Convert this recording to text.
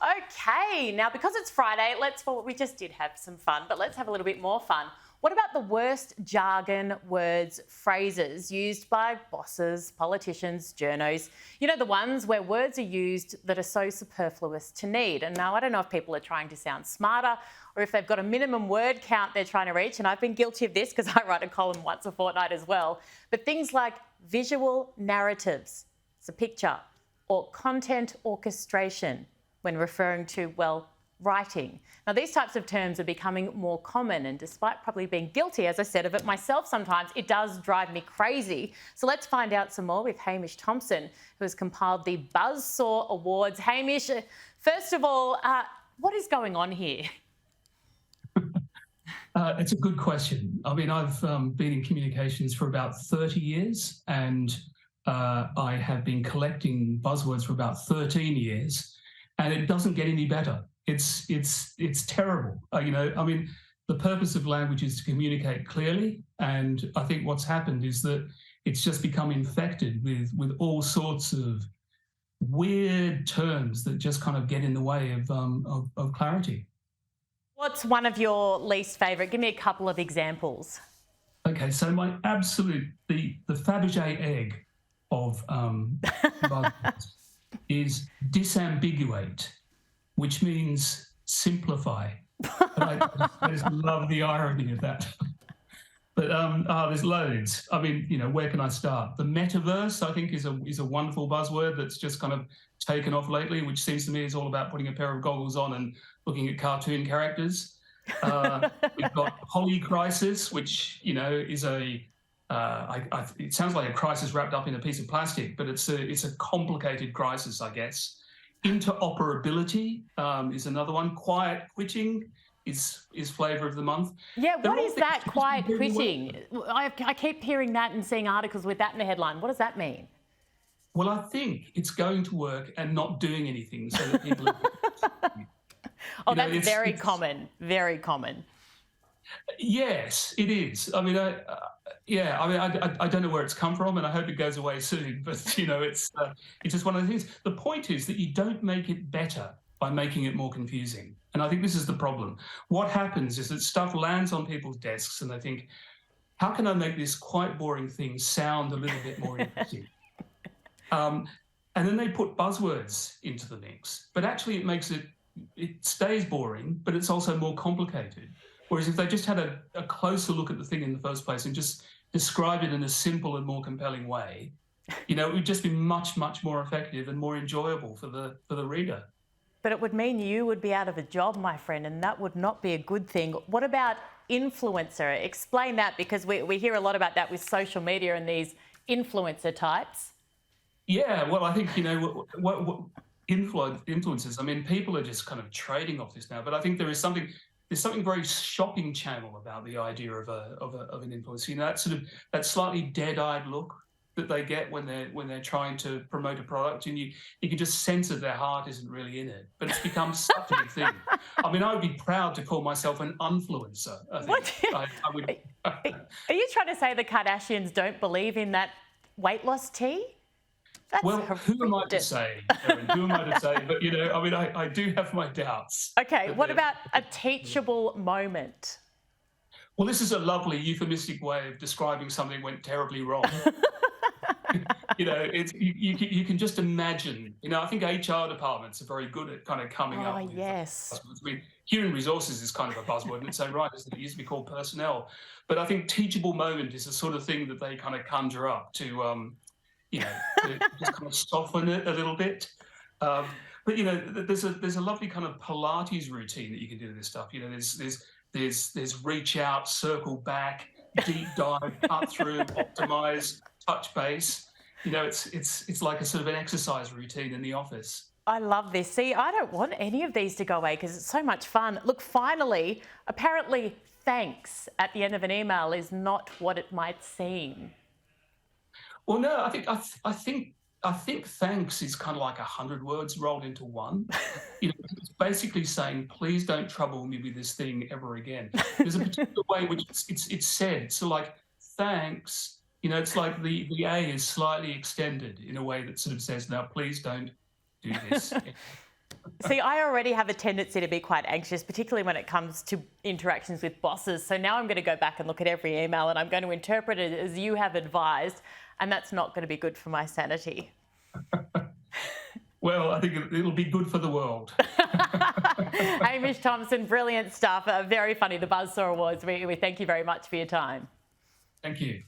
Okay, now because it's Friday, we just did have some fun, but let's have a little bit more fun. What about the worst jargon, words, phrases used by bosses, politicians, journos? You know, the ones where words are used that are so superfluous to need. And now I don't know if people are trying to sound smarter or if they've got a minimum word count they're trying to reach. And I've been guilty of this because I write a column once a fortnight as well. But things like visual narratives, it's a picture, or content orchestration when referring to, well, writing. Now, these types of terms are becoming more common, and despite probably being guilty, as I said, of it myself sometimes, it does drive me crazy. So let's find out some more with Hamish Thompson, who has compiled the Buzzsaw Awards. Hamish, first of all, what is going on here? It's a good question. I mean, I've been in communications for about 30 years, and I have been collecting buzzwords for about 13 years, and it doesn't get any better. It's terrible. I mean, the purpose of language is to communicate clearly, and I think what's happened is that it's just become infected with all sorts of weird terms that just kind of get in the way of clarity. What's one of your least favourite? Give me a couple of examples. Okay, so my absolute, the Fabergé egg of buzzwords is disambiguate, which means simplify. And I just love the irony of that. But there's loads. I mean, where can I start? The metaverse, I think, is a wonderful buzzword that's just kind of taken off lately, which seems to me is all about putting a pair of goggles on and looking at cartoon characters. We've got polycrisis, which is it sounds like a crisis wrapped up in a piece of plastic, but it's a complicated crisis, I guess. Interoperability is another one. Quiet quitting is flavour of the month. Yeah, what is that, quiet quitting? I keep hearing that and seeing articles with that in the headline. What does that mean? Well, I think it's going to work and not doing anything so that people Oh, that's very common, very common. Yes, it is. I mean, I don't know where it's come from, and I hope it goes away soon. But it's just one of the things. The point is that you don't make it better by making it more confusing, and I think this is the problem. What happens is that stuff lands on people's desks, and they think, "How can I make this quite boring thing sound a little bit more interesting?" And then they put buzzwords into the mix, but actually it stays boring, but it's also more complicated. Whereas if they just had a closer look at the thing in the first place and just describe it in a simple and more compelling way, it would just be much, much more effective and more enjoyable for the reader. But it would mean you would be out of a job, my friend, and that would not be a good thing. What about influencer? Explain that, because we hear a lot about that with social media and these influencer types. Yeah, well, I think, what influencers, I mean, people are just kind of trading off this now, but I think there's something very shocking channel about the idea of an influencer. That slightly dead-eyed look that they get when they're trying to promote a product, and you can just sense that their heart isn't really in it. But it's become such a big thing. I mean, I would be proud to call myself an influencer. I think. I would. Are you trying to say the Kardashians don't believe in that weight loss tea? That's horrendous. Who am I to say, Erin? Who am I to say? But, I mean, I do have my doubts. Okay, what about a teachable moment? Well, this is a lovely euphemistic way of describing something that went terribly wrong. You can just imagine. I think HR departments are very good at kind of coming up with yes. buzzwords. I mean, human resources is kind of a buzzword in its own right, isn't it? It used to be called personnel. But I think teachable moment is the sort of thing that they kind of conjure up to just kind of soften it a little bit. But there's a lovely kind of Pilates routine that you can do with this stuff. There's reach out, circle back, deep dive, cut through, optimize, touch base. It's like a sort of an exercise routine in the office. I love this. See, I don't want any of these to go away because it's so much fun. Look, finally, apparently, thanks at the end of an email is not what it might seem. Well, no, I think thanks is kind of like 100 words rolled into one. It's basically saying, please don't trouble me with this thing ever again. There's a particular way which it's said. So like, thanks, it's like the A is slightly extended in a way that sort of says, now please don't do this. See, I already have a tendency to be quite anxious, particularly when it comes to interactions with bosses. So now I'm going to go back and look at every email and I'm going to interpret it as you have advised, and that's not going to be good for my sanity. Well, I think it'll be good for the world. Hamish Thompson, brilliant stuff. Very funny, the Buzzsaw Awards. We thank you very much for your time. Thank you.